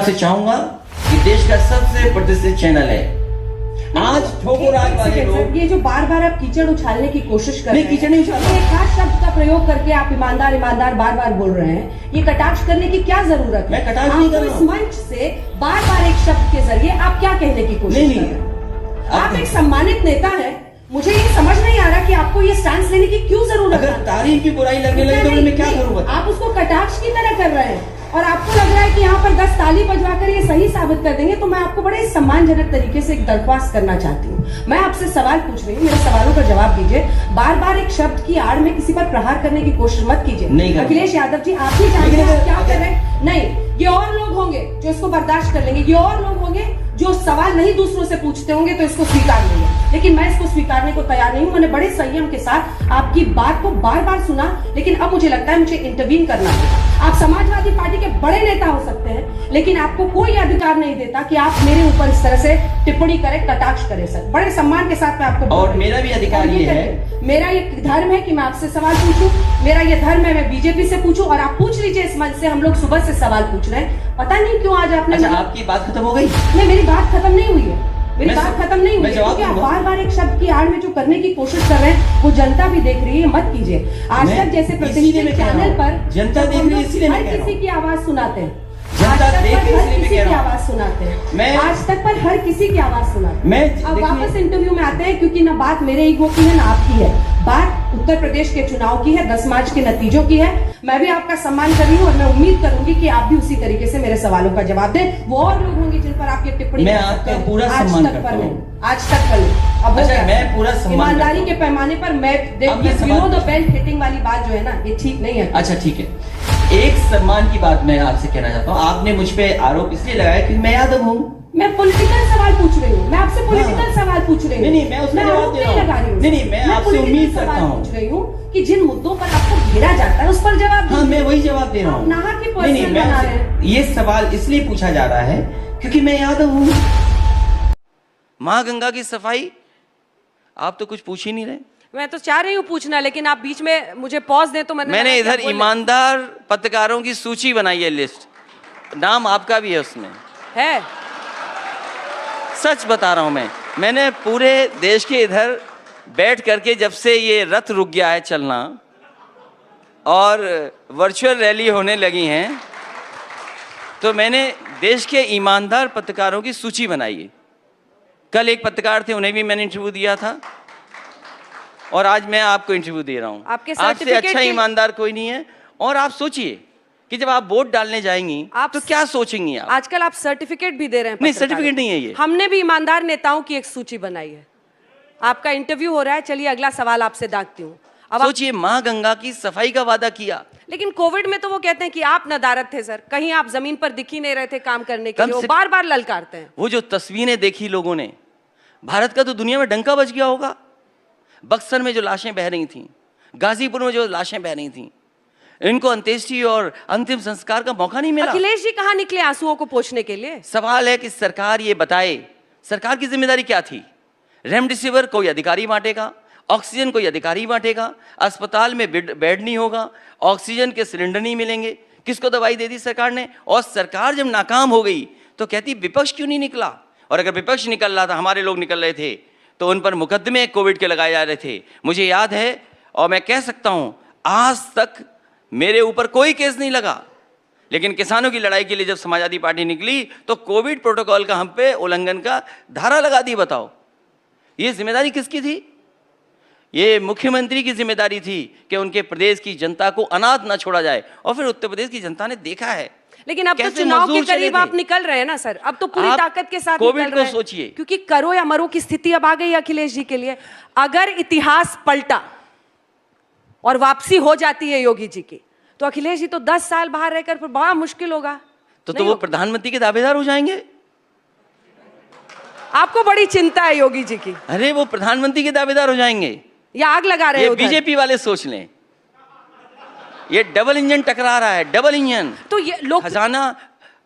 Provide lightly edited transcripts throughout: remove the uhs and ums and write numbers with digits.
आपसे चाहूंगा कि देश का सबसे प्रतिष्ठित चैनल है, आज ठोकराज वाले लोग, ये जो बार बार आप कीचड़ उछालने की कोशिश कर रहे हैं, कीचड़ नहीं उछाल रहे, एक खास शब्द का प्रयोग करके आप ईमानदार ईमानदार बार बार बोल रहे हैं, ये कटाक्ष करने की क्या जरूरत है? मैं कटाक्ष नहीं कर रहा इस मंच से बार बार एक शब्द के जरिए आप क्या कहने की कोशिश कर रहे हैं? आप एक सम्मानित नेता है, मुझे ये समझ नहीं आ रहा कि आपको ये स्टैंड लेने की क्यों जरूरत है? अगर तारीफ की बुराई लगने लगे तो मैं क्या करूँ? आप उसको कटाक्ष की तरह कर रहे हैं और आपको लग रहा है कि यहाँ पर 10 ताली बजवाकर ये सही साबित कर देंगे, तो मैं आपको बड़े सम्मानजनक तरीके से एक दरख्वास्त करना चाहती हूँ। मैं आपसे सवाल पूछ रही हूँ, मेरे सवालों का जवाब दीजिए। बार बार एक शब्द की आड़ में किसी पर प्रहार करने की कोशिश मत कीजिए। अखिलेश यादव जी, आप ही जानते हैं आप क्या कर रहे हैं। नहीं, ये और लोग होंगे जो इसको बर्दाश्त कर लेंगे, ये और लोग होंगे जो सवाल नहीं दूसरों से पूछते होंगे तो इसको स्वीकार लेंगे, लेकिन मैं इसको स्वीकारने को तैयार नहीं हूं। मैंने बड़े संयम के साथ आपकी बात को बार बार सुना, लेकिन अब मुझे लगता है मुझे इंटरवीन करना होगा। आप समाजवादी पार्टी के बड़े नेता हो सकते हैं, लेकिन आपको कोई अधिकार नहीं देता कि आप मेरे ऊपर इस तरह से टिप्पणी करें, कटाक्ष करें। सर, बड़े सम्मान के साथ मैं आपको, और मेरा भी अधिकार ये है, मेरा ये धर्म है कि मैं आपसे सवाल पूछूं, मेरा ये धर्म है मैं बीजेपी से पूछूं, और आप पूछ लीजिए इस मंच से। हम लोग सुबह से सवाल पूछ रहे हैं, पता नहीं क्यों आज आपने। अच्छा, आपकी बात खत्म हो गई? नहीं, मेरी बात खत्म नहीं हुई है, मेरी बात खत्म नहीं हुई है, क्योंकि आप बार बार एक शब्द की आड़ में जो करने की कोशिश कर रहे हैं वो जनता भी देख रही है। मत कीजिए। आज तक जैसे प्रतिष्ठित चैनल पर जनता देख रही है, इसीलिए हर किसी की आवाज सुनाते हैं, जनता देख रही है, किसी की आवाज सुनाते हैं, आज तक पर हर किसी की आवाज सुनाते हैं। अब वापस इंटरव्यू में आते हैं, क्योंकि ना बात मेरे ईगो की है ना आपकी है, बात उत्तर प्रदेश के चुनाव की है, 10 मार्च के नतीजों की है। मैं भी आपका सम्मान कर रही हूँ और मैं उम्मीद करूंगी कि आप भी उसी तरीके से मेरे सवालों का जवाब दें। वो और लोग होंगे जिन पर आप ये टिप्पणी, मैं आपका पूरा सम्मान करता हूं। आज तक पर नहीं। अब अच्छा, मैं पूरा सम्मान, ईमानदारी के पैमाने पर मैं द बेल्ट हिटिंग वाली बात जो है ना, ये ठीक नहीं है। अच्छा ठीक है, एक सम्मान की बात मैं आपसे कहना चाहता हूँ। आपने मुझ पे आरोप इसलिए लगाया कि मैं यादव हूँ। मैं पॉलिटिकल सवाल पूछ रही हूँ, मैं आपसे पॉलिटिकल सवाल पूछ रही हूँ। नहीं, मैं उसमें जवाब दे रहा हूँ। नहीं, मैं आपसे उम्मीद करता हूँ, पूछ रही हूँ कि जिन मुद्दों पर आपको घेरा जाता है उस पर जवाब। हाँ, मैं वही जवाब दे रहा हूँ। ये सवाल इसलिए पूछा जा रहा है क्योंकि मैं यादव हूँ। माँ गंगा की सफाई आप तो कुछ पूछ ही नहीं रहे। मैं तो चाह रही हूँ पूछना, लेकिन आप बीच में मुझे पॉज दें तो मैंने इधर ईमानदार पत्रकारों की सूची बनाई है, लिस्ट, नाम आपका भी है उसमें है। सच बता रहा हूं मैंने पूरे देश के इधर बैठ करके, जब से ये रथ रुक गया है चलना और वर्चुअल रैली होने लगी हैं, तो मैंने देश के ईमानदार पत्रकारों की सूची बनाई है। कल एक पत्रकार थे, उन्हें भी मैंने इंटरव्यू दिया था, और आज मैं आपको इंटरव्यू दे रहा हूं। आपसे अच्छा ईमानदार कोई नहीं है। और आप सोचिए कि जब आप वोट डालने जाएंगी तो क्या सोचेंगी आप? आजकल आप सर्टिफिकेट भी दे रहे हैं। नहीं, सर्टिफिकेट नहीं है ये। हमने भी ईमानदार नेताओं की एक सूची बनाई है। आपका इंटरव्यू हो रहा है, चलिए अगला सवाल आपसे दागती हूँ। अब सोचिए, माँ गंगा की सफाई का वादा किया, लेकिन कोविड में तो वो कहते हैं कि आप नदारद थे सर, कहीं आप जमीन पर दिख ही नहीं रहे थे काम करने के लिए, वो बार बार ललकारते हैं। वो जो तस्वीरें देखी लोगों ने, भारत का तो दुनिया में डंका बज गया होगा। बक्सर में जो लाशें बह रही थी, गाजीपुर में जो लाशें बह रही थी, इनको अंत्येष्टि और अंतिम संस्कार का मौका नहीं मिला। अखिलेश जी कहाँ निकले आंसुओं को पोंछने के लिए? सवाल है कि सरकार ये बताए, सरकार की जिम्मेदारी क्या थी? रेमडेसिविर कोई अधिकारी बांटेगा, ऑक्सीजन कोई अधिकारी बांटेगा, अस्पताल में बेड नहीं होगा, ऑक्सीजन के सिलेंडर नहीं मिलेंगे, किसको दवाई दे दी सरकार ने? और सरकार जब नाकाम हो गई तो कहती विपक्ष क्यों नहीं निकला? और अगर विपक्ष निकल रहा था, हमारे लोग निकल रहे थे, तो उन पर मुकदमे कोविड के लगाए जा रहे थे। मुझे याद है, और मैं कह सकता हूं, आज तक मेरे ऊपर कोई केस नहीं लगा, लेकिन किसानों की लड़ाई के लिए जब समाजवादी पार्टी निकली तो कोविड प्रोटोकॉल का हम पे उल्लंघन का धारा लगा दी। बताओ, ये जिम्मेदारी किसकी थी? ये मुख्यमंत्री की जिम्मेदारी थी कि उनके प्रदेश की जनता को अनाथ ना छोड़ा जाए, और फिर उत्तर प्रदेश की जनता ने देखा है। लेकिन अब तो चुनाव के करीब आप निकल रहे हैं ना सर, अब तो पूरी ताकत के साथ कोविड को सोचिए, क्योंकि करो या मरो की स्थिति अब आ गई अखिलेश जी के लिए। अगर इतिहास पलटा और वापसी हो जाती है योगी जी की, तो अखिलेश जी तो 10 साल बाहर रहकर फिर बड़ा मुश्किल होगा। तो वो प्रधानमंत्री के दावेदार हो जाएंगे। आपको बड़ी चिंता है योगी जी की। अरे वो प्रधानमंत्री के दावेदार हो जाएंगे या आग लगा रहे हैं? बीजेपी वाले सोच लें, ये डबल इंजन टकरा रहा है, डबल इंजन। तो ये लोग, खजाना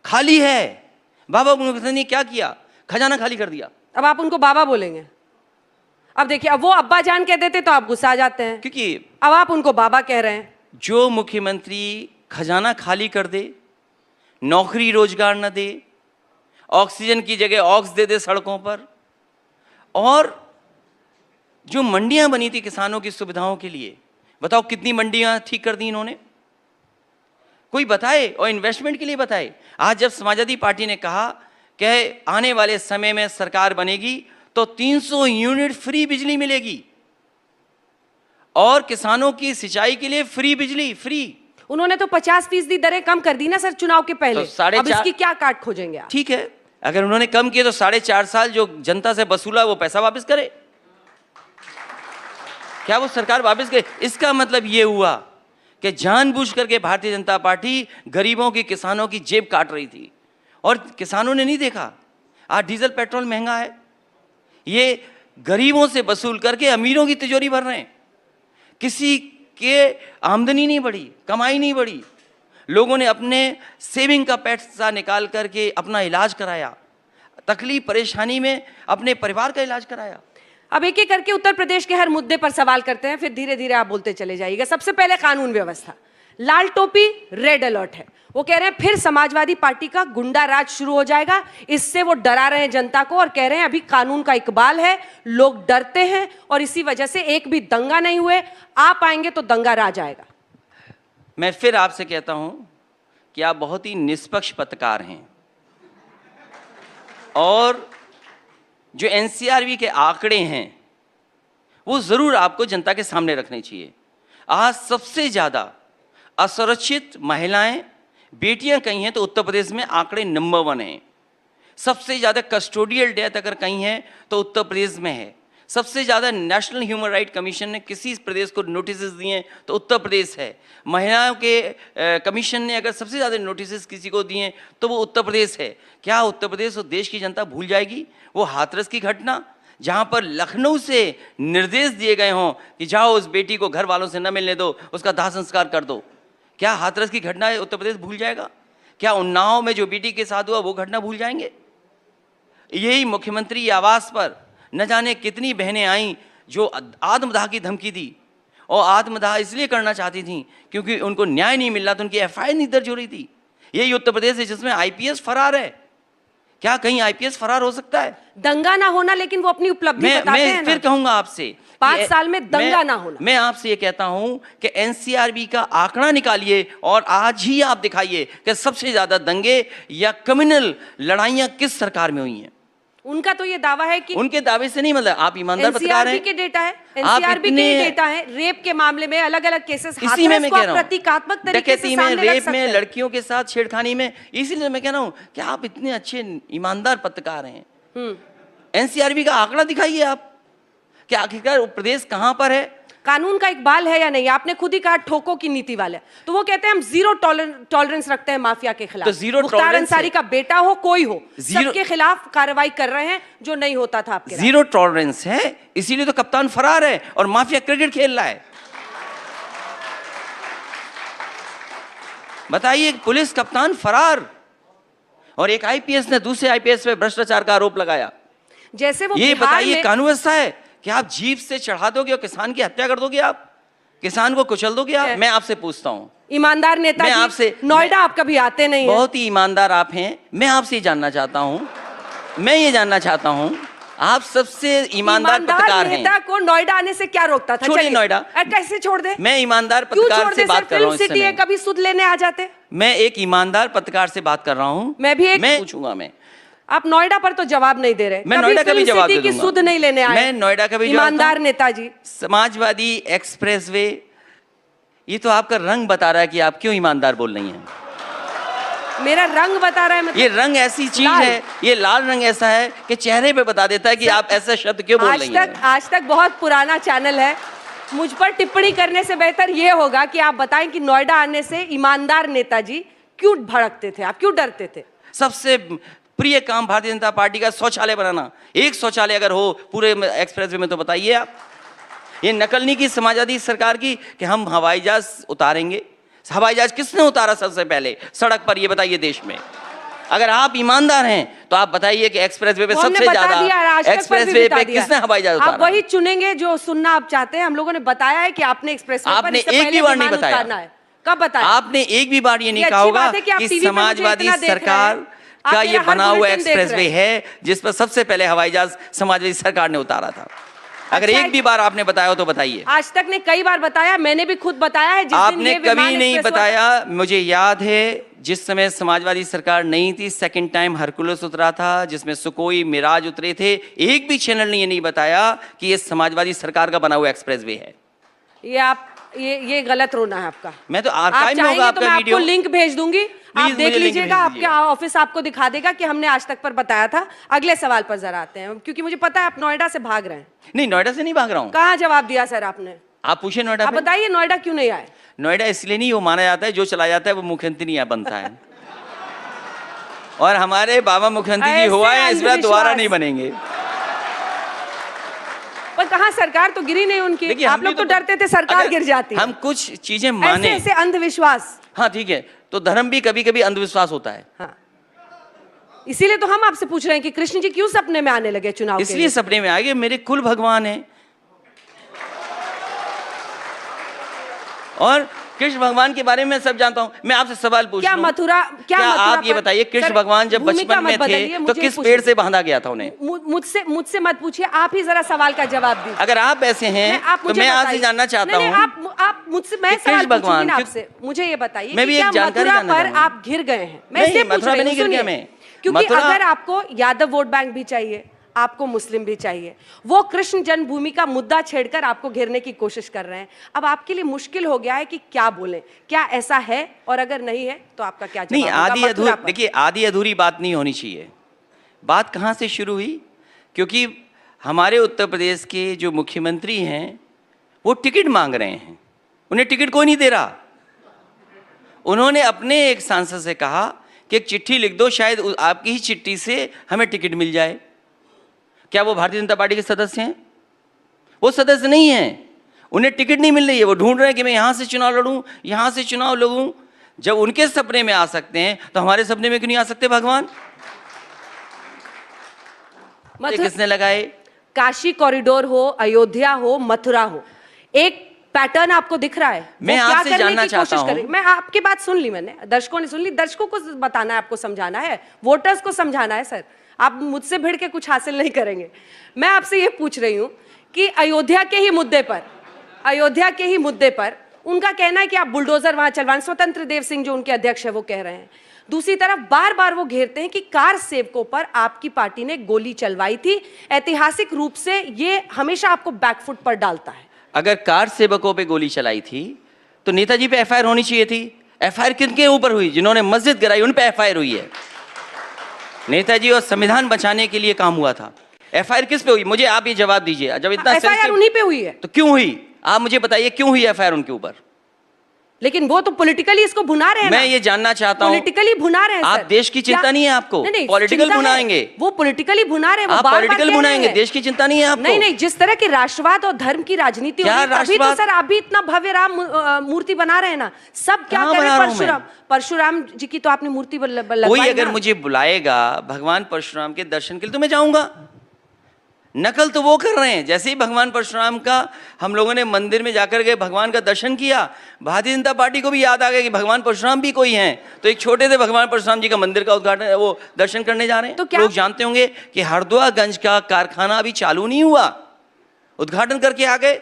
खाली है, बाबा मुखर्जी ने क्या किया? खजाना खाली कर दिया। अब आप उनको बाबा बोलेंगे? अब देखिए, अब वो अब्बा जान कह देते तो आप गुस्सा आ जाते हैं, क्योंकि अब आप उनको बाबा कह रहे हैं। जो मुख्यमंत्री खजाना खाली कर दे, नौकरी रोजगार न दे, ऑक्सीजन की जगह ऑक्स दे दे सड़कों पर। और जो मंडियां बनी थी किसानों की सुविधाओं के लिए, बताओ कितनी मंडियां ठीक कर दी इन्होंने, कोई बताए? और इन्वेस्टमेंट के लिए बताए। आज जब समाजवादी पार्टी ने कहा कि आने वाले समय में सरकार बनेगी तो 300 यूनिट फ्री बिजली मिलेगी और किसानों की सिंचाई के लिए फ्री बिजली, फ्री। उन्होंने तो 50% दरें कम कर दी ना सर चुनाव के पहले, तो अब इसकी क्या काट खोजेंगे आप? ठीक है, अगर उन्होंने कम किए तो 4.5 साल जो जनता से वसूला वो पैसा वापस करे, क्या वो सरकार वापस करे? इसका मतलब ये हुआ कि जानबूझ करके भारतीय जनता पार्टी गरीबों की, किसानों की जेब काट रही थी और किसानों ने नहीं देखा। आज डीजल पेट्रोल महंगा है, ये गरीबों से वसूल करके अमीरों की तिजोरी भर रहे हैं। किसी के आमदनी नहीं बढ़ी, कमाई नहीं बढ़ी, लोगों ने अपने सेविंग का पैसा निकाल करके अपना इलाज कराया, तकलीफ परेशानी में अपने परिवार का इलाज कराया। अब एक एक करके उत्तर प्रदेश के हर मुद्दे पर सवाल करते हैं, फिर धीरे धीरे आप बोलते चले जाइएगा। सबसे पहले कानून व्यवस्था, लाल टोपी रेड अलर्ट है। वो कह रहे हैं फिर समाजवादी पार्टी का गुंडा राज शुरू हो जाएगा, इससे वो डरा रहे हैं जनता को और कह रहे हैं अभी कानून का इकबाल है, लोग डरते हैं और इसी वजह से एक भी दंगा नहीं हुए, आप आएंगे तो दंगा राज आएगा। मैं फिर आपसे कहता हूं कि आप बहुत ही निष्पक्ष पत्रकार हैं और जो एनसीआरबी के आंकड़े हैं वो जरूर आपको जनता के सामने रखने चाहिए। आज सबसे ज्यादा असुरक्षित महिलाएं, बेटियां कहीं हैं तो उत्तर प्रदेश में आंकड़े नंबर 1 हैं। सबसे ज्यादा कस्टोडियल डेथ अगर कहीं है तो उत्तर प्रदेश में है। सबसे ज्यादा नेशनल ह्यूमन राइट कमीशन ने किसी प्रदेश को नोटिस दिए तो उत्तर प्रदेश है। महिलाओं के कमीशन ने अगर सबसे ज्यादा नोटिस किसी को दिए तो वो उत्तर प्रदेश है। क्या उत्तर प्रदेश और देश की जनता भूल जाएगी वो हाथरस की घटना, जहां पर लखनऊ से निर्देश दिए गए हों कि जाओ उस बेटी को घर वालों से न मिलने दो, उसका दाह संस्कार कर दो? क्या हाथरस की घटना उत्तर प्रदेश भूल जाएगा? क्या उन्नाव में जो बेटी के साथ हुआ वो घटना भूल जाएंगे? यही मुख्यमंत्री आवास पर न जाने कितनी बहनें आईं जो आत्मदाह की धमकी दी, और आत्मदाह इसलिए करना चाहती थीं क्योंकि उनको न्याय नहीं मिल रहा था, उनकी एफआईआर नहीं दर्ज हो रही थी। यही उत्तर प्रदेश है जिसमें आईपीएस फरार है। क्या कहीं आईपीएस फरार हो सकता है? दंगा ना होना, लेकिन वो अपनी उपलब्धि बताते हैं मैं फिर कहूंगा आपसे 5 साल में दंगा ना होना। मैं आपसे ये कहता हूं कि एनसीआरबी का आंकड़ा निकालिए और आज ही आप दिखाइए कि सबसे ज्यादा दंगे या कम्युनल लड़ाइयां किस सरकार में हुई हैं। उनका तो ये दावा है कि उनके दावे से नहीं, मतलब आप ईमानदार पत्रकार हैं। के डेटा है, एनसीआरबी के डेटा है, रेप के मामले में अलग अलग केसेस, इसी में मैं कह रहा हूं, प्रतीकात्मक तरीके से डकैती में, रेप में, लड़कियों के साथ छेड़खानी में। इसीलिए मैं कह रहा हूं कि आप इतने अच्छे ईमानदार पत्रकार हैं, एनसीआरबी का आंकड़ा दिखाइए आप कि आखिरकार प्रदेश कहां पर है, कानून का इकबाल है या नहीं। आपने खुद ही कहा ठोको की नीति वाले, तो वो कहते हैं हम जीरो टॉलरेंस रखते हैं माफिया के खिलाफ। तो जीरो मुख्तार अंसारी का बेटा हो कोई हो, सबके खिलाफ कार्रवाई कर रहे हैं जो नहीं होता था आपके। जीरो टॉलरेंस है, इसीलिए तो कप्तान फरार है और माफिया क्रिकेट खेल रहा है। बताइए, पुलिस कप्तान फरार और एक आईपीएस ने दूसरे आईपीएस पे भ्रष्टाचार का आरोप लगाया। जैसे वो ये बताइए कानून व्यवस्था है कि आप जीप से चढ़ा दोगे और किसान की हत्या कर दोगे, आप किसान को कुचल दोगे आप? मैं आपसे पूछता हूं, ईमानदार नेता जी, आपसे नोएडा आप कभी आते नहीं हैं। बहुत ही ईमानदार आप हैं। मैं आपसे जानना चाहता हूं, मैं ये जानना चाहता हूं, आप सबसे ईमानदार पत्रकार हैं। नेता को नोएडा आने से क्या रोकता था? छोड़िए नोएडा, कैसे छोड़ दे? मैं ईमानदार पत्रकार से बात कर रहा हूं। सिटी है, कभी सुध लेने आ जाते। मैं एक ईमानदार पत्रकार से बात कर रहा हूं। मैं पूछूंगा, आप नोएडा पर तो जवाब नहीं दे रहे। मैं नोएडा का भी जवाब दे दूंगा। सुध नहीं लेने आए। मैं नोएडा का भी ईमानदार नेताजी। समाजवादी एक्सप्रेसवे, ये तो आपका रंग बता रहा है कि आप क्यों ईमानदार बोल रही हैं। मेरा रंग बता रहा है मतलब? ये रंग ऐसी चीज है, ये लाल रंग ऐसा है कि चेहरे पे बता देता है कि आप ऐसा शब्द क्यों बोल रही हैं। आज तक बहुत पुराना चैनल है, मुझ पर टिप्पणी करने से बेहतर ये होगा कि आप बताएं कि नोएडा आने से ईमानदार नेताजी क्यों भड़कते थे, आप क्यों डरते थे? सबसे प्रिय काम भारतीय जनता पार्टी का शौचालय बनाना। एक शौचालय अगर हो पूरे एक्सप्रेसवे में तो बताइए आप। ये नकल नहीं की समाजवादी सरकार की कि हम हवाई जहाज उतारेंगे। हवाई जहाज किसने उतारा सबसे पहले सड़क पर, ये बताइए देश में? अगर आप ईमानदार हैं तो आप बताइए कि एक्सप्रेसवे पे सबसे ज्यादा एक्सप्रेसवे पे किसने हवाई जहाज उतारा? आप वही चुनेंगे जो सुनना आप चाहते हैं। हम लोगों ने बताया है कि आपने एक्सप्रेसवे पर एक भी बार नहीं बताया। कब बताया? आपने एक भी बार ये नहीं कहा होगा कि समाजवादी सरकार आप का मेरा ये हर बना हुआ बुलेटिन देख एक्सप्रेसवे रहे हैं। है जिस पर सबसे पहले हवाई जहाज समाजवादी सरकार ने उतारा था। अगर अच्छा, एक भी बार आपने बताया हो तो बताइए। आज तक ने कई बार बताया, मैंने भी खुद बताया है। जिस दिन आपने ये विमान कभी नहीं एक्सप्रेस हुआ बताया। मुझे याद है जिस समय समाजवादी सरकार नहीं थी, सेकंड टाइम हरकुलस उतरा था जिसमें सुकोई मिराज उतरे थे, एक भी चैनल ने ये नहीं बताया कि ये समाजवादी सरकार का बना हुआ एक्सप्रेसवे है। ये आप ये गलत रोना है आपका। मैं तो आप आर्काइव में होगा चाहेंगे तो मैं आपका आपको वीडियो। लिंक भेज दूंगी, आप मुझे देख लिंक लीजिएगा। भेज आपके दीजिएगा। ऑफिस आपको दिखा देगा कि हमने आज तक पर बताया था। अगले सवाल पर जरा आते हैं, क्योंकि मुझे पता है आप नोएडा से भाग रहे हैं। नहीं, नोएडा से नहीं भाग रहा हूँ। कहाँ जवाब दिया सर आपने? आप पूछे नोएडा आप पे। बताइए नोएडा क्यों नहीं आए? नोएडा इसलिए नहीं, वो माना जाता है जो चला जाता है वो मुख्यमंत्री यहाँ बनता है। और हमारे बाबा मुख्यमंत्री जी ऐसे हुआ है, इस बार दोबारा अंधविश्वास। नहीं बनेंगे। पर कहाँ, सरकार तो गिरी नहीं उनकी। देखिए, आप हम लोग भी तो डरते थे सरकार अगर गिर जाती है। हम कुछ चीजें ऐसे माने। ऐसे अंधविश्वास। हाँ ठीक है, तो धर्म भी कभी कभी अंधविश्वास होता है। हाँ, इसीलिए तो हम आपसे पूछ रहे हैं कि कृष्ण जी क्यों सपने में आने लगे चुनाव के इसलिए लिए? सपने में आ गए, मेरे कुल भगवान है। और कृष्ण भगवान के बारे में सब जानता हूँ। मैं आपसे सवाल पूछ क्या लूं? मथुरा आप ये पर- बताइए, कृष्ण सर, भगवान जब भूमिका बचपन मत में बदलिए, थे तो मुझे किस पूछ पेड़ लीजिए। से बांधा गया था उन्हें? मुझसे मत पूछिए, आप ही जरा सवाल का जवाब दीजिए। अगर आप ऐसे हैं आप तो मुझे मैं आपसे बताइए। जानना चाहता नहीं, हूँ। आप मुझसे, मैं कि सवाल कृष्ण पूछूंगी भगवान ना कि- आपसे। मुझे ये बताइए मैं भी कि एक क्या जानकारी मथुरा जानना पर चाहूंगा। आप घिर गए हैं? मैं नहीं, इसलिए पूछ मथुरा रही में हूँ, नहीं गिर गया सुनिए। मैं। क्योंकि मथुरा- अगर आपको यादव वोट बैंक भी चाहिए, आपको मुस्लिम भी चाहिए, वो कृष्ण जन्मभूमि का मुद्दा छेड़कर आपको घेरने की कोशिश कर रहे हैं। अब आपके लिए मुश्किल हो गया है कि क्या बोलें। क्या ऐसा है? और अगर नहीं है तो आपका क्या जवाब नहीं, होगा आधी मथुरा अधूरी, पर? देखिए आधी अधूरी बात नहीं होनी चाहिए। बात कहाँ से शुरू हुई? क्योंकि हमारे उत्तर प्रदेश के जो मुख्यमंत्री हैं वो टिकट मांग रहे हैं, उन्हें टिकट कोई नहीं दे रहा। उन्होंने अपने एक सांसद से कहा कि एक चिट्ठी लिख दो, शायद आपकी ही चिट्ठी से हमें टिकट मिल जाए। क्या वो भारतीय जनता पार्टी के सदस्य हैं? वो सदस्य नहीं हैं, उन्हें टिकट नहीं मिल रही है। वो ढूंढ रहे हैं कि मैं यहाँ से चुनाव लड़ूं, यहाँ से चुनाव लड़ूं। जब उनके सपने में आ सकते हैं तो हमारे सपने में क्यों नहीं आ सकते भगवान? किसने लगाए? काशी कॉरिडोर हो, अयोध्या हो, मथुरा हो, एक पैटर्न आपको दिख रहा है। मैं वो क्या आपसे करने जानना की चाहता कोशिश कर रही? हूं। मैं आपकी बात सुन ली, मैंने, दर्शकों ने सुन ली। दर्शकों को बताना है, आपको समझाना है, वोटर्स को समझाना है। सर, आप मुझसे भिड़ के कुछ हासिल नहीं करेंगे। मैं आपसे ये पूछ रही हूँ कि अयोध्या के ही मुद्दे पर उनका कहना है कि आप बुलडोजर वहां चलवाएं। स्वतंत्र देव सिंह जो उनके अध्यक्ष है वो कह रहे हैं। दूसरी तरफ बार बार वो घेरते हैं कि कार सेवकों पर आपकी पार्टी ने गोली चलवाई थी। ऐतिहासिक रूप से ये हमेशा आपको बैकफुट पर डालता है। अगर कार सेवकों पे गोली चलाई थी तो नेताजी पे एफआईआर होनी चाहिए थी। एफआईआर किनके ऊपर हुई? जिन्होंने मस्जिद गिराई उन पे एफआईआर हुई है। नेताजी और संविधान बचाने के लिए काम हुआ था। एफआईआर किस पे हुई? मुझे आप ये जवाब दीजिए। जब इतना एफआईआर उन्हीं पे हुई है तो क्यों हुई? आप मुझे बताइए क्यों हुई एफआईआर उनके ऊपर? लेकिन वो तो पॉलिटिकली इसको भुना रहे हैं मैं ना। ये जानना चाहता हूं। पॉलिटिकली भुना रहे हैं आप सर। देश की चिंता नहीं है आपको? नहीं, पॉलिटिकल चिंता है। भुनाएंगे। वो पॉलिटिकली भुना रहे हैं, वो आप बार-बार पॉलिटिकल कह रहे भुनाएंगे, हैं। देश की चिंता नहीं है आपको? नहीं, जिस तरह के राष्ट्रवाद और धर्म की राजनीति हो क्या रही है, अभी तो राष्ट्रवाद? सर आप भी इतना भव्य राम मूर्ति बना रहे हैं ना। सब क्या कहाँ करें? बना रहा हूं मैं? परशुराम जी की तो आपने मूर्ति लगवाई कोई अगर ना। मुझे बुलाएगा भगवान परशुराम के दर्शन के लिए तो मैं जाऊंगा। नकल तो वो कर रहे हैं। जैसे ही भगवान परशुराम का हम लोगों ने मंदिर में जाकर के भगवान का दर्शन किया, भारतीय जनता पार्टी को भी याद आ गया कि भगवान परशुराम भी कोई हैं। तो एक छोटे से भगवान परशुराम जी का मंदिर का उद्घाटन, वो दर्शन करने जा रहे हैं। तो क्या लोग जानते होंगे कि हरदोआगंज का कारखाना अभी चालू नहीं हुआ, उद्घाटन करके आ गए।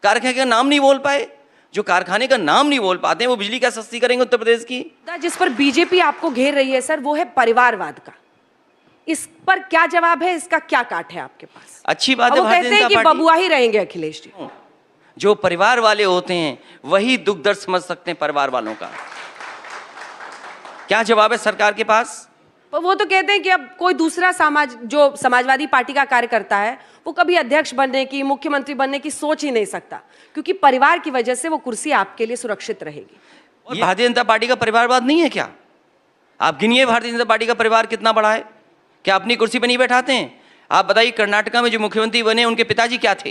कारखाने का नाम नहीं बोल पाए। जो कारखाने का नाम नहीं बोल पाते हैं वो बिजली क्या सस्ती करेंगे उत्तर प्रदेश की? जिस पर बीजेपी आपको घेर रही है सर, वो है परिवारवाद का। इस पर क्या जवाब है? इसका क्या काट है आपके पास? अच्छी बात है। वो कहते हैं कि बबुआ ही रहेंगे अखिलेश जी। जो परिवार वाले होते हैं वही दुख दर्द समझ सकते हैं परिवार वालों का। क्या जवाब है सरकार के पास? वो तो कहते हैं कि अब कोई दूसरा जो समाजवादी पार्टी का कार्यकर्ता है वो कभी अध्यक्ष बनने की, मुख्यमंत्री बनने की सोच ही नहीं सकता, क्योंकि परिवार की वजह से वो कुर्सी आपके लिए सुरक्षित रहेगी। और भारतीय जनता पार्टी का परिवारवाद नहीं है क्या? आप गिनिए भारतीय जनता पार्टी का परिवार कितना बड़ा है। क्या अपनी कुर्सी पर नहीं बैठाते हैं? आप बताइए, कर्नाटका में जो मुख्यमंत्री बने उनके पिताजी क्या थे?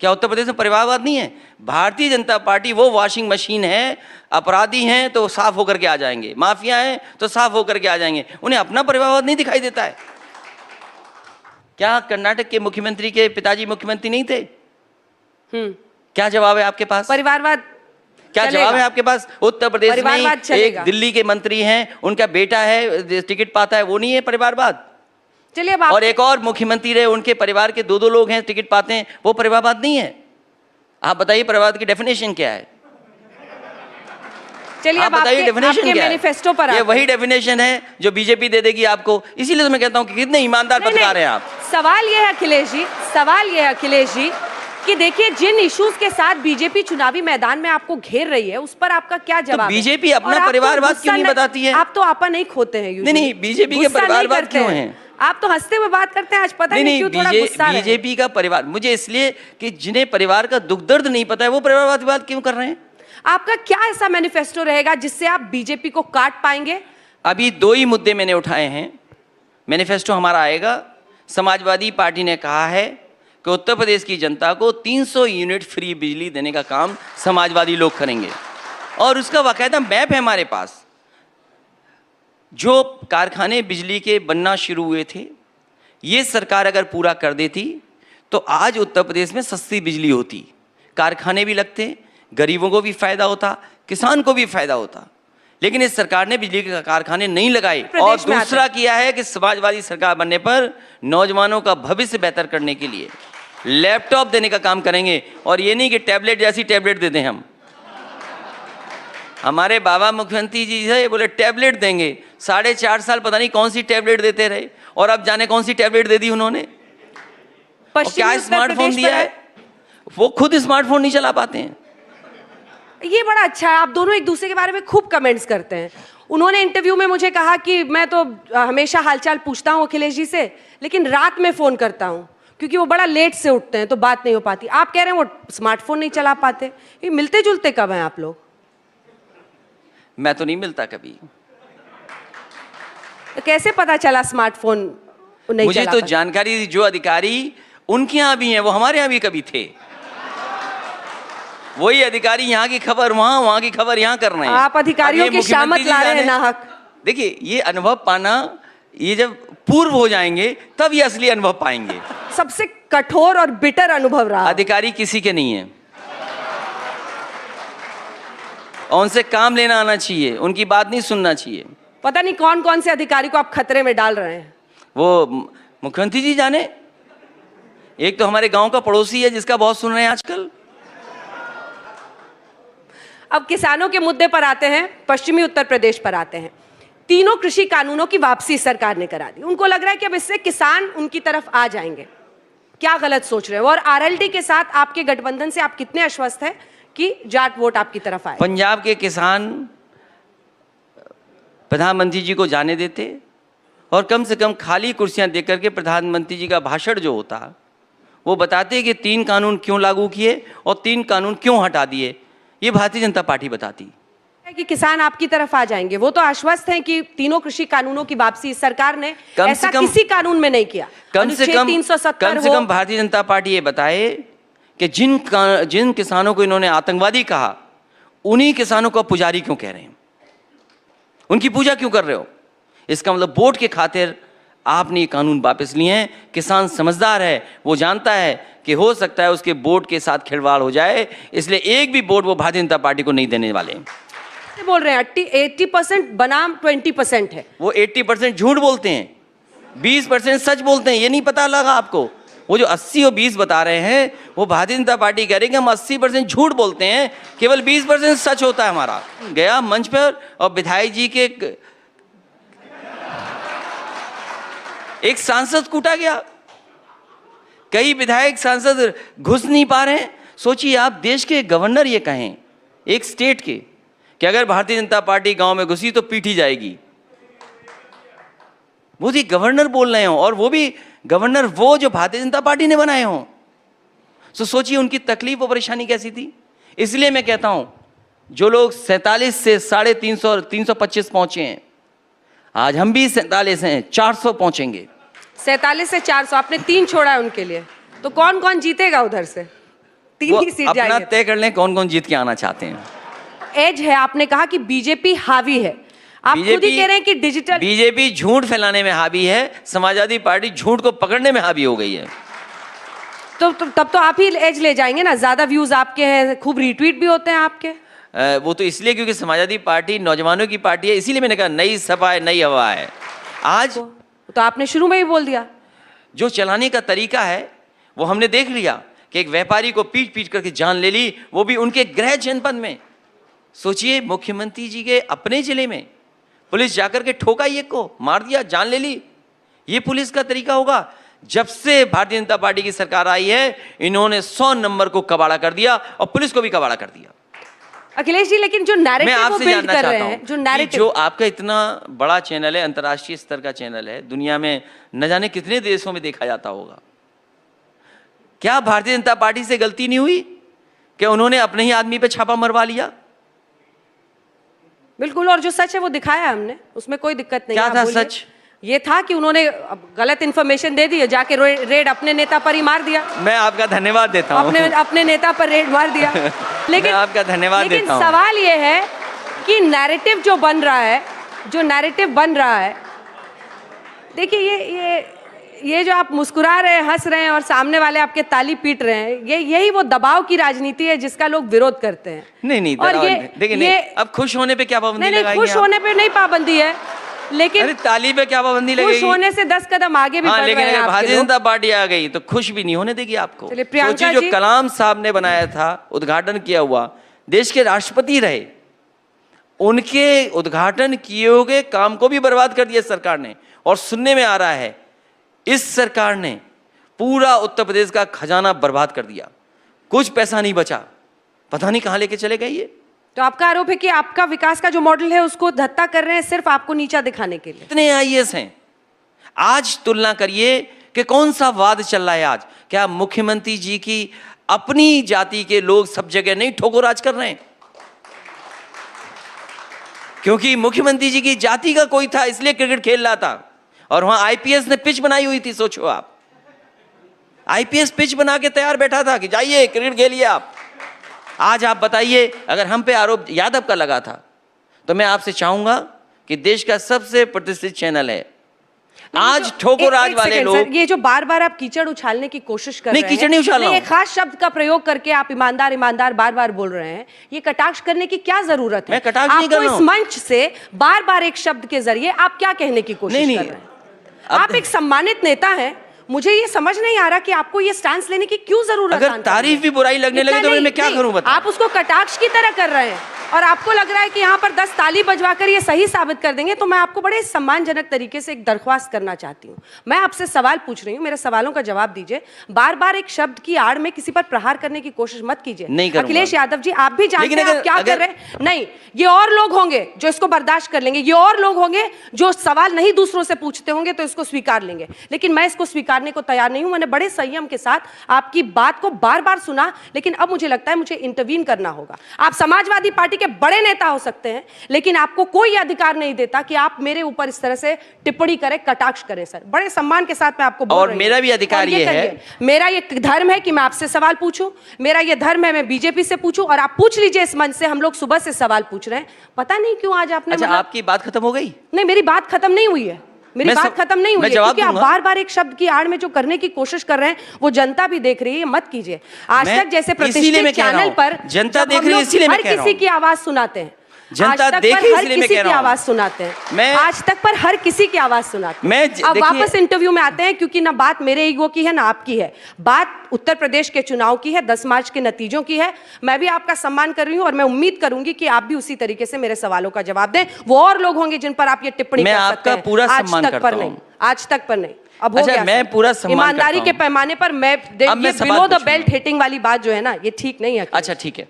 क्या उत्तर प्रदेश में परिवारवाद नहीं है? भारतीय जनता पार्टी वो वॉशिंग मशीन है। अपराधी हैं तो साफ होकर के आ जाएंगे, माफिया हैं तो साफ होकर के आ जाएंगे, उन्हें अपना परिवारवाद नहीं दिखाई देता है। क्या कर्नाटक के मुख्यमंत्री के पिताजी मुख्यमंत्री नहीं थे? क्या जवाब है आपके पास? परिवारवाद क्या चलेगा। जवाब है आपके पास? उत्तर प्रदेश में परिवारवाद एक चलेगा। दिल्ली के मंत्री हैं, उनका बेटा है, टिकट पाता है, वो नहीं है परिवारवाद? चलिए अब आप और एक और मुख्यमंत्री रहे, उनके परिवार के दो लोग हैं, टिकट पाते हैं, वो परिवारवाद नहीं है? आप बताइए परिवारवाद की डेफिनेशन क्या है? चलिए आप अब बताइए आपके डेफिनेशन क्या है? मैनिफेस्टो पर ये आते वही हैं। डेफिनेशन है जो बीजेपी दे देगी आपको। इसीलिए तो मैं कहता हूं कि कितने ईमानदार नहीं, पत्रकार नहीं। हैं आप। सवाल ये है अखिलेश जी, सवाल ये है अखिलेश जी कि देखिए जिन इश्यूज के साथ बीजेपी चुनावी मैदान में आपको घेर रही है उस पर आपका क्या जवाब है? बीजेपी अपना और आप तो परिवारवाद गुस्सा क्यों नहीं बताती है? आप तो आपा नहीं खोते हैं usually। नहीं, बीजेपी के गुस्सा नहीं परिवारवाद करते क्यों हैं? आप तो हंसते हुए बात करते हैं, आज पता नहीं क्यों थोड़ा गुस्सा रहे हैं। बीजेपी का परिवार, मुझे इसलिए कि जिन्हें परिवार का दुख दर्द नहीं पता है वो परिवारवाद की बात क्यों कर रहे हैं? आपका क्या ऐसा मैनिफेस्टो रहेगा जिससे आप बीजेपी को काट पाएंगे? अभी दो ही मुद्दे मैंने उठाए हैं। मैनिफेस्टो हमारा आएगा। समाजवादी पार्टी ने कहा है कि उत्तर प्रदेश की जनता को 300 यूनिट फ्री बिजली देने का काम समाजवादी लोग करेंगे, और उसका बाकायदा मैप है हमारे पास। जो कारखाने बिजली के बनना शुरू हुए थे, ये सरकार अगर पूरा कर देती तो आज उत्तर प्रदेश में सस्ती बिजली होती, कारखाने भी लगते, गरीबों को भी फायदा होता, किसान को भी फायदा होता। लेकिन इस सरकार ने बिजली के कारखाने नहीं लगाए। और प्रदेश में आते दूसरा किया है कि समाजवादी सरकार बनने पर नौजवानों का भविष्य बेहतर करने के लिए लैपटॉप देने का काम करेंगे। और ये नहीं कि टैबलेट जैसी टैबलेट दे दें हम। हमारे बाबा मुख्यमंत्री जी है, बोले टैबलेट देंगे, 4.5 साल पता नहीं कौन सी टैबलेट देते रहे, और अब जाने कौन सी टैबलेट दे दी उन्होंने। और पश्चिमी क्या उत्तर स्मार्टफोन प्रदेश दिया पर है, वो खुद स्मार्टफोन नहीं चला पाते हैं। ये बड़ा अच्छा है, आप दोनों एक दूसरे के बारे में खूब कमेंट्स करते हैं। उन्होंने इंटरव्यू में मुझे कहा कि मैं तो हमेशा हालचाल पूछता हूँ अखिलेश जी से, लेकिन रात में फोन करता हूँ क्योंकि वो बड़ा लेट से उठते हैं तो बात नहीं हो पाती। आप कह रहे हैं वो स्मार्टफोन नहीं चला पाते। ये मिलते जुलते कब हैं आप लोग? मैं तो नहीं मिलता कभी। तो कैसे पता चला स्मार्टफोन नहीं मुझे चला तो पाते? जानकारी थी, जो अधिकारी उनके यहाँ भी हैं वो हमारे यहाँ भी कभी थे। वही अधिकारी यहाँ की खबर वहाँ, वहाँ की खबर यहाँ कर रहे हैं। आप अधिकारियों अब ये की शामत मुख्यमंत्री ला जी रहे हैं जाने- नाहक। देखिए, ये अनुभव पाना, ये जब पूर्व हो जाएंगे तब ये असली अनुभव पाएंगे। सबसे कठोर और बिटर अनुभव रहा। अधिकारी किसी के नहीं है, और उनसे काम लेना आना चाहिए, उनकी बात नहीं सुनना चाहिए। पता नहीं कौन कौन से अधिकारी को आप खतरे में डाल रहे हैं। वो मुख्यमंत्री जी जाने। एक तो हमारे गांव का पड़ोसी है जिसका बहुत सुन रहे हैं आजकल। अब किसानों के मुद्दे पर आते हैं, पश्चिमी उत्तर प्रदेश पर आते हैं। तीनों कृषि कानूनों की वापसी सरकार ने करा दी। उनको लग रहा है कि अब इससे किसान उनकी तरफ आ जाएंगे। क्या गलत सोच रहे हो? और आरएलडी के साथ आपके गठबंधन से आप कितने आश्वस्त हैं कि जाट वोट आपकी तरफ आए? पंजाब के किसान प्रधानमंत्री जी को जाने देते, और कम से कम खाली कुर्सियां देकर के प्रधानमंत्री जी का भाषण जो होता वो बताते कि 3 कानून क्यों लागू किए और 3 कानून क्यों हटा दिए। ये भारतीय जनता पार्टी बताती कि किसान आपकी तरफ आ जाएंगे। वो तो आश्वस्त हैं कि तीनों कृषि कानूनों की वापसी सरकार ने ऐसा किसी कानून में नहीं किया। कम से कम भारतीय जनता पार्टी ये बताए कि जिन किसानों को इन्होंने आतंकवादी कहा, उन्हीं किसानों को पुजारी क्यों कह रहे हैं, उनकी पूजा क्यों कर रहे हो? इसका मतलब वोट के खातिर आपने ये कानून वापस लिए हैं। किसान समझदार है, वो जानता है कि हो सकता है उसके वोट के साथ खिलवाड़ हो जाए, इसलिए एक भी वोट वो भारतीय जनता पार्टी को नहीं देने वाले। बोल रहे हैं 80% बनाम 20% है। वो 80% झूठ बोलते हैं, 20% सच बोलते हैं। ये नहीं पता लगा आपको? वो जो 80 और 20 बता रहे हैं, वो भारतीय जनता पार्टी कह रही है कि हम 80% झूठ बोलते हैं, केवल 20% सच होता है हमारा। गया मंच पर और विधायक जी के एक सांसद कूटा गया। कई विधायक सांसद घुस नहीं पा रहे हैं। सोचिए, आप देश के गवर्नर ये कहें एक स्टेट के कि अगर भारतीय जनता पार्टी गांव में घुसी तो पीटी जाएगी। वो भी गवर्नर बोल रहे हो, और वो भी गवर्नर वो जो भारतीय जनता पार्टी ने बनाए हों। तो सोचिए उनकी तकलीफ और परेशानी कैसी थी। इसलिए मैं कहता हूं, जो लोग 47 से 350 और 325 पहुंचे हैं, आज हम भी 47 हैं, 400 पहुंचेंगे। 47 से 400 आपने 3 छोड़ा है उनके लिए, तो कौन कौन जीतेगा उधर से? 3 ही सीट अपना जाएंगे। तय कर लें कौन कौन जीत के आना चाहते हैं। एज है, आपने कहा कि बीजेपी हावी है, आप खुद ही कह रहे हैं कि डिजिटल। बीजेपी झूठ फैलाने में हावी है, समाजवादी पार्टी झूठ को पकड़ने में हावी हो गई है। तो तब तो आप ही एज ले जाएंगे ना, ज्यादा व्यूज आपके हैं, खूब रीट्वीट भी होते हैं आपके। वो तो इसलिए क्योंकि समाजवादी पार्टी नौजवानों की पार्टी है, इसीलिए मैंने कहा नई सपा है, नई हवा है। आज तो आपने शुरू में ही बोल दिया। जो चलाने का तरीका है वो हमने देख लिया कि एक व्यापारी को पीट पीट करके जान ले ली, वो भी उनके गृह जनपद में। सोचिए, मुख्यमंत्री जी के अपने जिले में पुलिस जाकर के ठोका, एक को मार दिया, जान ले ली। ये पुलिस का तरीका होगा? जब से भारतीय जनता पार्टी की सरकार आई है, इन्होंने 100 नंबर को कबाड़ा कर दिया और पुलिस को भी कबाड़ा कर दिया। अखिलेश जी, लेकिन जो नैरेटिव वो बिल्ड कर रहे हैं, जो नैरेटिव, जो आपका इतना बड़ा चैनल है, अंतर्राष्ट्रीय स्तर का चैनल है, दुनिया में न जाने कितने देशों में देखा जाता होगा, क्या भारतीय जनता पार्टी से गलती नहीं हुई कि उन्होंने अपने ही आदमी पे छापा मरवा लिया? बिल्कुल, और जो सच है वो दिखाया हमने, उसमें कोई दिक्कत नहीं। क्या था सच? ये था कि उन्होंने गलत इंफॉर्मेशन दे दी, जाके रेड अपने नेता पर ही मार दिया। मैं आपका धन्यवाद देता हूं। अपने नेता पर रेड मार दिया। लेकिन मैं आपका धन्यवाद देता हूं। सवाल ये है कि नैरेटिव जो बन रहा है, देखिए ये जो आप मुस्कुरा रहे हैं, हंस रहे हैं और सामने वाले आपके ताली पीट रहे हैं, यही वो दबाव की राजनीति है जिसका लोग विरोध करते हैं। नहीं, और देखिए, अब खुश होने पे क्या पाबंदी लगाएंगे? खुश होने पे नहीं पाबंदी है, लेकिन अरे ताली पे क्या पाबंदी लगेगी? खुश होने से 10 कदम आगे भी बढ़ रहे हैं। लेकिन अगर भारतीय जनता पार्टी आ गई तो खुश भी नहीं होने देगी आपको। प्रियंका सोचिए, जो कलाम साहब ने बनाया था, उद्घाटन किया हुआ, देश के राष्ट्रपति रहे, उनके उद्घाटन किए हुए काम को भी बर्बाद कर दिया सरकार ने। और सुनने में आ रहा है इस सरकार ने पूरा उत्तर प्रदेश का खजाना बर्बाद कर दिया, कुछ पैसा नहीं बचा, पता नहीं कहां लेके चले गए ये। तो आपका आरोप है कि आपका विकास का जो मॉडल है उसको धत्ता कर रहे हैं सिर्फ आपको नीचा दिखाने के लिए। इतने आईएएस हैं, आज तुलना करिए कि कौन सा वाद चल रहा है आज। क्या मुख्यमंत्री जी की अपनी जाति के लोग सब जगह नहीं ठोकराज कर रहे हैं? क्योंकि मुख्यमंत्री जी की जाति का कोई था इसलिए क्रिकेट खेल रहा था, और वहां आईपीएस ने पिच बनाई हुई थी। सोचो आप, आईपीएस पिच बना के तैयार बैठा था कि जाइए क्रिकेट खेलिए आप। आज आप बताइए, अगर हम पे आरोप यादव का लगा था तो मैं आपसे चाहूंगा कि देश का सबसे प्रतिष्ठित चैनल है, आज ठोकराज वाले लोग, ये जो बार बार आप कीचड़ उछालने की कोशिश कर रहे हैं, कीचड़ नहीं उछाल रहा हूं, एक खास शब्द का प्रयोग करके आप ईमानदार बार बार बोल रहे हैं, ये कटाक्ष करने की क्या जरूरत है? मैं कटाक्ष नहीं कर रहा हूं। इस मंच से बार बार एक शब्द के जरिए आप क्या कहने की कोशिश कर रहे हैं? आप एक सम्मानित नेता हैं, मुझे ये समझ नहीं आ रहा कि आपको ये स्टैंड लेने की क्यों जरूरत है। अगर तारीफ भी बुराई लगने लगे तो मैं क्या करूं बताओ? आप उसको कटाक्ष की तरह कर रहे हैं और आपको लग रहा है कि यहाँ पर 10 ताली बजवाकर ये सही साबित कर देंगे। तो मैं आपको बड़े सम्मानजनक तरीके से एक दरख्वास्त करना चाहती हूँ। मैं आपसे सवाल पूछ रही हूँ, मेरे सवालों का जवाब दीजिए। बार बार एक शब्द की आड़ में किसी पर प्रहार करने की कोशिश मत कीजिए। अखिलेश यादव जी, आप भी जानते हैं आप क्या कर रहे हैं। नहीं, ये और लोग होंगे जो इसको बर्दाश्त कर लेंगे, ये और लोग होंगे जो सवाल नहीं दूसरों से पूछते होंगे तो इसको स्वीकार लेंगे, लेकिन मैं इसको स्वीकारने को तैयार नहीं हूं। मैंने बड़े संयम के साथ आपकी बात को बार बार सुना, लेकिन अब मुझे लगता है मुझे इंटरवीन करना होगा। आप समाजवादी पार्टी के बड़े नेता हो सकते हैं, लेकिन आपको कोई अधिकार नहीं देता कि आप मेरे ऊपर इस तरह से टिप्पणी करें, कटाक्ष करें। सर, बड़े सम्मान के साथ मैं आपको बोल रही हूं। और मेरा भी अधिकार ये है, मेरा ये धर्म है कि मैं आपसे सवाल पूछूं, मेरा ये धर्म है मैं बीजेपी से पूछूं, और आप पूछ लीजिए इस मंच से। हम लोग सुबह से सवाल पूछ रहे हैं, पता नहीं क्यों आज आपने। अच्छा, आपकी बात खत्म हो गई? नहीं, मेरी बात खत्म नहीं हुई है, मेरी बात खत्म नहीं हुई है, क्योंकि आप बार बार एक शब्द की आड़ में जो करने की कोशिश कर रहे हैं वो जनता भी देख रही है। मत कीजिए। आज तक जैसे प्रतिष्ठित चैनल पर जनता देख रही है, इसीलिए मैं कह रहा हूं, हर किसी की आवाज सुनाते हैं, जनता देख रही है इसलिए मैं कह रहा हूं, आवाज सुनाते हैं। मैं आज तक पर हर किसी की आवाज सुनाते हैं। अब वापस इंटरव्यू में आते हैं, क्योंकि ना बात मेरे ईगो की है ना आपकी है, बात उत्तर प्रदेश के चुनाव की है, 10 मार्च के नतीजों की है। मैं भी आपका सम्मान कर रही हूं और मैं उम्मीद करूंगी कि आप भी उसी तरीके से मेरे सवालों का जवाब दें। वो और लोग होंगे जिन पर आप ये टिप्पणी कर सकते हैं, पूरा सम्मान करता हूं। आज तक पर नहीं, अब हो गया। मैं पूरा सम्मान ईमानदारी के पैमाने पर मैं बिलो द बेल्ट हिटिंग वाली बात जो है ना, ये ठीक नहीं है। अच्छा ठीक है,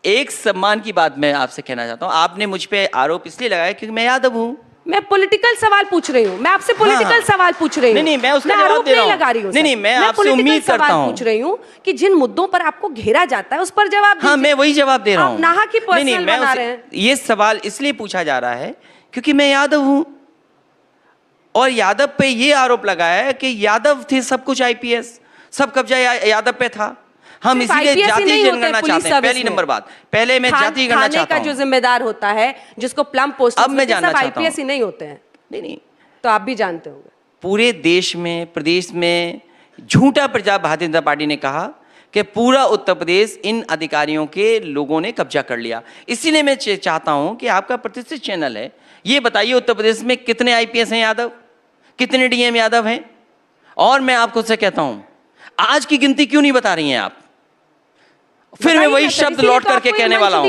एक सम्मान की बात मैं आपसे कहना चाहता हूं। आपने मुझ पे आरोप इसलिए लगाया क्योंकि मैं यादव हूं। मैं पॉलिटिकल सवाल पूछ रही हूं, मैं आपसे पॉलिटिकल सवाल पूछ रही हूं। नहीं, मैं उसका जवाब दे रहा हूं। लगा रही हूं। नहीं, मैं आपसे उम्मीद करता हूं। पूछ रही हूं कि जिन मुद्दों पर आपको घेरा जाता है उस पर जवाब दीजिए। हाँ, मैं वही जवाब दे रहा हूं। आप नाहा की पर्सनल बना रहे हैं। ये सवाल इसलिए पूछा जा रहा है क्योंकि मैं यादव हूं, और यादव पे ये आरोप लगाया है कि यादव थे सब कुछ, आईपीएस सब कब्जा यादव पे था। हम इसीलिए जाति जनगणना चाहते हैं। पहली नंबर बात, पहले मैं जाति गणना चाहता हूं। जो जिम्मेदार होता है, जिसको प्लम पोस्ट, अब मैं जानना चाहता हूं, आईपीएस ही नहीं होते हैं। नहीं, तो आप भी जानते होंगे। पूरे देश में, प्रदेश में झूठा प्रचार भारतीय जनता पार्टी ने कहा कि पूरा उत्तर प्रदेश इन अधिकारियों के लोगों ने कब्जा कर लिया। इसीलिए मैं चाहता हूं कि आपका प्रतिष्ठित चैनल है, ये बताइए उत्तर प्रदेश में कितने आईपीएस हैं यादव, कितने डीएम यादव हैं? और मैं आपको से कहता हूं, आज की गिनती क्यों नहीं बता रही हैं आप? फिर मैं वही शब्द लौट करके कहने वाला हूं।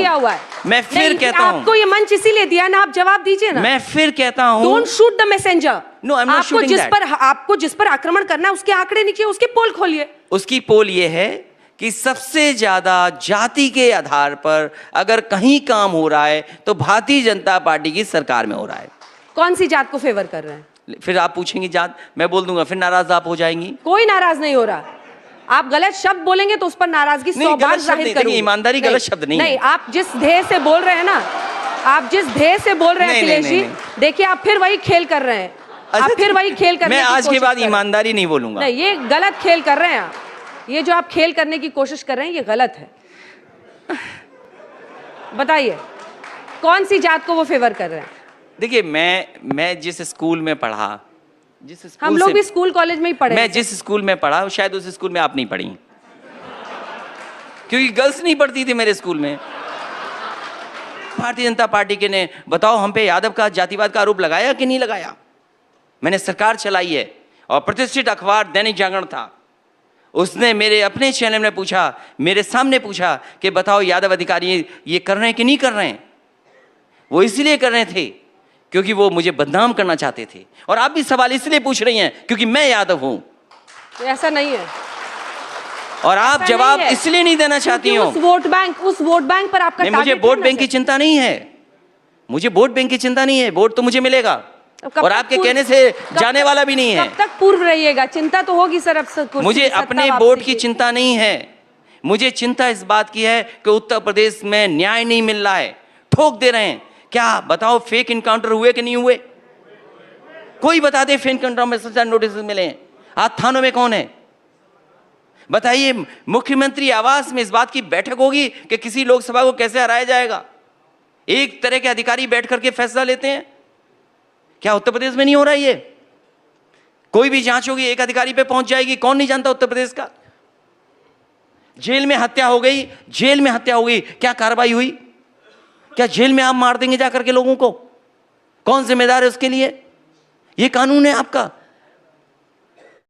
मैं फिर कहता हूं, आपको ये मंच इसीलिए दिया ना, आप जवाब दीजिए ना। मैं फिर कहता हूं, don't shoot the messenger. No, I am not shooting that. आपको जिस पर आक्रमण करना है उसके आंकड़े नीचे, उसके पोल खोलिए। उसकी पोल ये है कि सबसे ज्यादा जाति के आधार पर अगर कहीं काम हो रहा है तो भारतीय जनता पार्टी की सरकार में हो रहा है। कौन सी जात को फेवर कर रहे हैं? फिर आप पूछेंगी जात, मैं बोल दूंगा, फिर नाराज आप हो जाएंगी। कोई नाराज नहीं हो रहा। आप गलत शब्द बोलेंगे तो उस पर नाराजगी 100 बार जाहिर करूंगी। ईमानदारी गलत शब्द नहीं है। आप जिस ध्येय से बोल रहे हैं ना, आप जिस ध्येय से बोल रहे हैं अखिलेश जी, देखिए आप फिर वही खेल कर रहे हैं। आप फिर वही खेल करने की कोशिश कर रहे हैं। मैं आज के बाद ईमानदारी नहीं बोलूंगा। नहीं, ये गलत खेल कर रहे हैं आप। ये जो आप खेल करने की कोशिश कर रहे हैं ये गलत है। बताइए कौन सी जात को वो फेवर कर रहे हैं? देखिए, मैं जिस स्कूल में पढ़ा, हम लोग भी स्कूल कॉलेज में ही पढ़े। मैं जिस स्कूल में पढ़ा शायद उस स्कूल में आप नहीं पढ़ी, क्योंकि गर्ल्स नहीं पढ़ती थी मेरे स्कूल में। भारतीय जनता पार्टी के ने बताओ हम पे यादव का जातिवाद का आरोप लगाया कि नहीं लगाया? मैंने सरकार चलाई है और प्रतिष्ठित अखबार दैनिक जागरण था, उसने मेरे अपने चैनल में पूछा, मेरे सामने पूछा कि बताओ यादव अधिकारी ये कर रहे हैं कि नहीं कर रहे हैं? वो इसलिए कर रहे थे क्योंकि वो मुझे बदनाम करना चाहते थे। और आप भी सवाल इसलिए पूछ रही हैं क्योंकि मैं यादव हूं। तो ऐसा नहीं है। और आप जवाब इसलिए नहीं देना चाहती हो। उस वोट बैंक पर आपका नहीं, मुझे वोट बैंक की चिंता नहीं है। मुझे वोट बैंक की चिंता नहीं है, वोट तो मुझे मिलेगा और आपके कहने से जाने वाला भी नहीं है। कब तक पूर्व रहिएगा? चिंता तो होगी सर। अब मुझे अपने वोट की चिंता नहीं है, मुझे चिंता इस बात की है कि उत्तर प्रदेश में न्याय नहीं मिल रहा है, ठोक दे रहे हैं। क्या बताओ फेक इनकाउंटर हुए कि नहीं हुए? कोई बता दे फेक इनकाउंटर में सजा नोटिस मिले हैं? आज थानों में कौन है? बताइए, मुख्यमंत्री आवास में इस बात की बैठक होगी कि किसी लोकसभा को कैसे हराया जाएगा। एक तरह के अधिकारी बैठ करके फैसला लेते हैं। क्या उत्तर प्रदेश में नहीं हो रहा है? ये कोई भी जांच होगी एक अधिकारी पे पहुंच जाएगी। कौन नहीं जानता उत्तर प्रदेश का? जेल में हत्या हो गई, जेल में हत्या हो गई, क्या कार्रवाई हुई? क्या जेल में आप मार देंगे जाकर के लोगों को? कौन जिम्मेदार है उसके लिए? ये कानून है आपका।